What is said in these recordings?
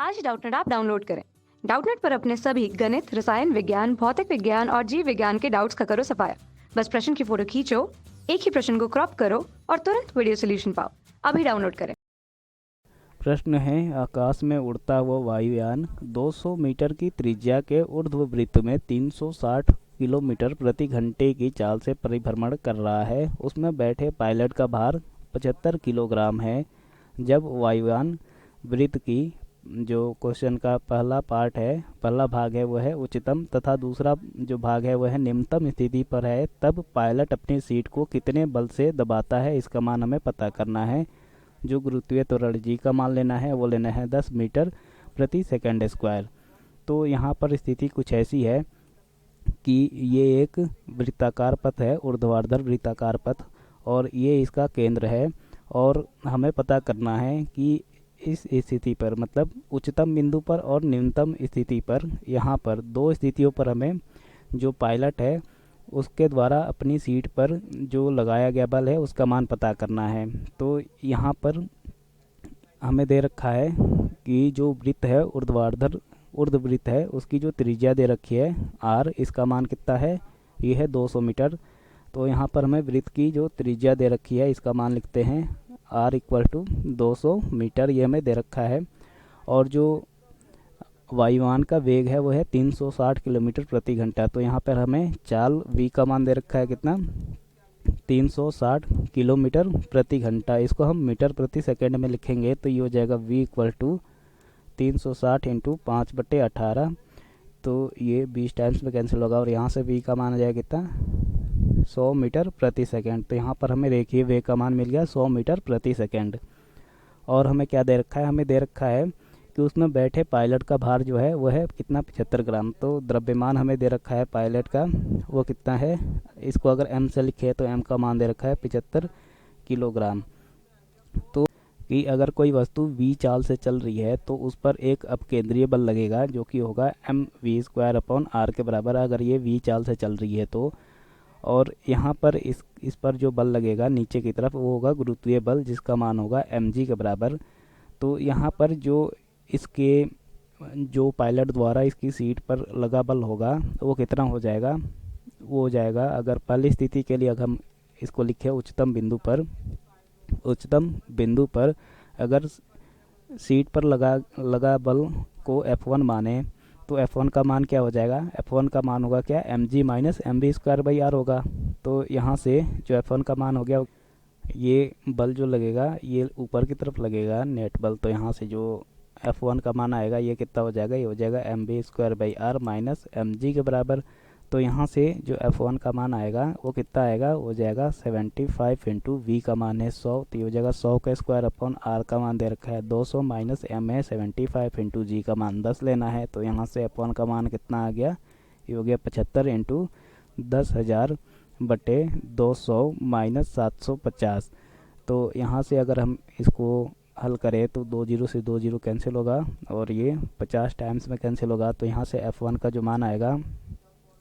आज Doubtnut app download करें। Doubtnut पर अपने सभी गणित, रसायन विज्ञान, भौतिक विज्ञान और जीव विज्ञान के डाउट्स का करो सफाया। बस प्रश्न की फोटो खींचो, एक ही प्रश्न को क्रॉप करो और तुरंत वीडियो सोल्यूशन पाओ। अभी डाउनलोड करें। प्रश्न है, आकाश में उड़ता हुआ वायुयान 200 मीटर की त्रिज्या के ऊर्ध्ववृत्त में 360 किलोमीटर प्रति घंटे की चाल से परिभ्रमण कर रहा है। उसमें बैठे पायलट का भार 75 किलोग्राम है। जब वायुयान वृत्त की जो क्वेश्चन का पहला भाग है वह है उच्चतम तथा दूसरा जो भाग है वह है निम्नतम स्थिति पर है, तब पायलट अपनी सीट को कितने बल से दबाता है, इसका मान हमें पता करना है। जो गुरुत्वीय त्वरण जी का मान लेना है वो लेना है 10 मीटर प्रति सेकंड स्क्वायर। तो यहाँ पर स्थिति कुछ ऐसी है कि ये एक वृत्ताकार पथ है, ऊर्ध्वाधर वृत्ताकार पथ, और ये इसका केंद्र है। और हमें पता करना है कि इस स्थिति पर मतलब उच्चतम बिंदु पर और न्यूनतम स्थिति पर, यहाँ पर दो स्थितियों पर हमें जो पायलट है उसके द्वारा अपनी सीट पर जो लगाया गया बल है उसका मान पता करना है। तो यहाँ पर हमें दे रखा है कि जो वृत्त है ऊर्ध्ववृत्त है उसकी जो त्रिज्या दे रखी है आर, इसका मान कितना है, ये है 200 मीटर। तो यहाँ पर हमें वृत्त की जो त्रिज्या दे रखी है इसका मान लिखते हैं आर इक्वल टू 200 मीटर, ये हमें दे रखा है। और जो वायुयान का वेग है वो है 360 किलोमीटर प्रति घंटा। तो यहाँ पर हमें चाल v का मान दे रखा है कितना, 360 किलोमीटर प्रति घंटा। इसको हम मीटर प्रति सेकंड में लिखेंगे तो ये हो जाएगा v इक्वल टू 360 इंटू 5/18। तो ये 20 टाइम्स में कैंसिल होगा और यहाँ से v का मान आ जाएगा कितना, 100 मीटर प्रति सेकंड। तो यहाँ पर हमें देखिए वेग का मान मिल गया 100 मीटर प्रति सेकंड। और हमें क्या दे रखा है, हमें दे रखा है कि उसमें बैठे पायलट का भार जो है वह है कितना, 75 ग्राम। तो द्रव्यमान हमें दे रखा है पायलट का वो कितना है, इसको अगर m से लिखे तो m का मान दे रखा है 75 किलोग्राम। तो कि अगर कोई वस्तु v चाल से चल रही है तो उस पर एक अपकेंद्रीय बल लगेगा जो कि होगा mv²/r के बराबर, अगर ये v चाल से चल रही है तो। और यहाँ पर इस पर जो बल लगेगा नीचे की तरफ वो होगा गुरुत्वीय बल, जिसका मान होगा mg के बराबर। तो यहाँ पर जो पायलट द्वारा इसकी सीट पर लगा बल होगा वो कितना हो जाएगा, वो हो जाएगा, अगर पहली स्थिति के लिए अगर हम इसको लिखें उच्चतम बिंदु पर अगर सीट पर लगा बल को F1 माने तो F1 का मान क्या हो जाएगा, F1 का मान होगा क्या, mg माइनस mv²/r होगा। तो यहाँ से जो F1 का मान हो गया, ये बल जो लगेगा ये ऊपर की तरफ लगेगा नेट बल। तो यहाँ से जो F1 का मान आएगा ये कितना हो जाएगा, ये हो जाएगा mv²/r माइनस mg के बराबर। तो यहाँ से जो F1 का मान आएगा वो कितना आएगा, वो जाएगा 75 इंटू वी का मान है 100, तो ये हो जाएगा 100 का स्क्वायर अपॉन आर का मान दे रखा है 200 माइनस एम है 75 इंटू जी का मान 10 लेना है। तो यहाँ से F1 का मान कितना आ गया, ये हो गया 75 इंटू 10,000/200 माइनस 750। तो यहाँ से अगर हम इसको हल करें तो 2 जीरो से 2 जीरो कैंसिल होगा और ये 50 टाइम्स में कैंसिल होगा। तो यहाँ से F1 का जो मान आएगा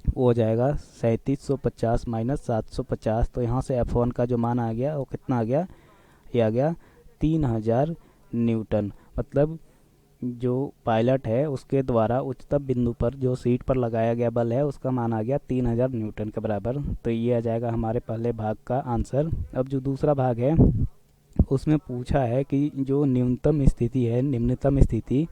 वो हो जाएगा 3750 माइनस 750। तो यहाँ से F1 का जो मान आ गया वो कितना आ गया, ये आ गया 3000 न्यूटन। मतलब जो पायलट है उसके द्वारा उच्चतम बिंदु पर जो सीट पर लगाया गया बल है उसका मान आ गया 3000 न्यूटन के बराबर। तो ये आ जाएगा हमारे पहले भाग का आंसर। अब जो दूसरा भाग है उसमें पूछा है कि जो न्यूनतम स्थिति है, निम्नतम स्थिति,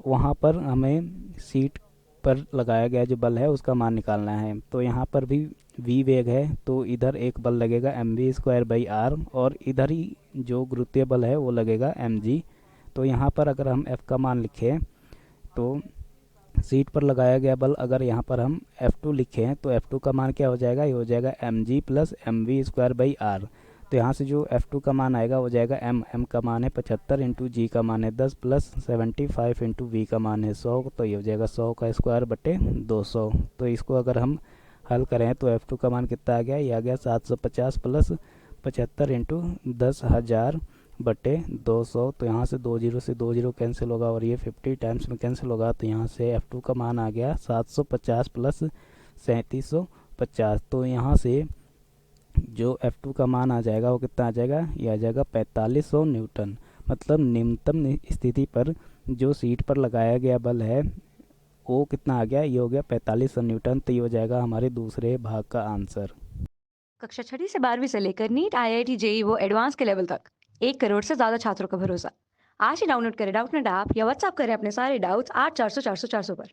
वहाँ पर हमें सीट पर लगाया गया जो बल है उसका मान निकालना है। तो यहाँ पर भी v वेग है तो इधर एक बल लगेगा mv²/r और इधर ही जो गुरुत्वीय बल है वो लगेगा mg। तो यहाँ पर अगर हम f का मान लिखें तो सीट पर लगाया गया बल अगर यहाँ पर हम F2 लिखें तो F2 का मान क्या हो जाएगा, ये हो जाएगा mg प्लस mv²/r। तो यहाँ से जो F2 का मान आएगा वो जाएगा m का मान है 75 इंटू जी का मान है 10 प्लस 75 इंटू वी का मान है 100। तो ये हो जाएगा 100 का स्क्वायर बटे 200। तो इसको अगर हम हल करें तो F2 का मान कितना आ गया, ये आ गया 750 प्लस 75 इंटू 10,000/200। तो यहाँ से 2 जीरो से 2 जीरो कैंसिल होगा और ये 50 टाइम्स में कैंसिल होगा। तो यहाँ से F2 का मान आ गया 750 प्लस 3750। तो यहाँ से जो F2 का मान आ जाएगा वो कितना आ जाएगा, ये आ जाएगा 4500 न्यूटन। मतलब निम्नतम स्थिति पर जो सीट पर लगाया गया बल है वो कितना आ गया, ये हो गया 45 न्यूटन। तो ये हो जाएगा हमारे दूसरे भाग का आंसर। कक्षा 6वीं से 12वीं से लेकर नीट, आईआईटी, जेई वो एडवांस के लेवल तक 1 करोड़ से ज्यादा छात्रों का भरोसा। आज ही डाउनलोड करें डाउटनेट ऐप या व्हाट्सएप करें अपने सारे डाउट्स 8400 400 400 पर।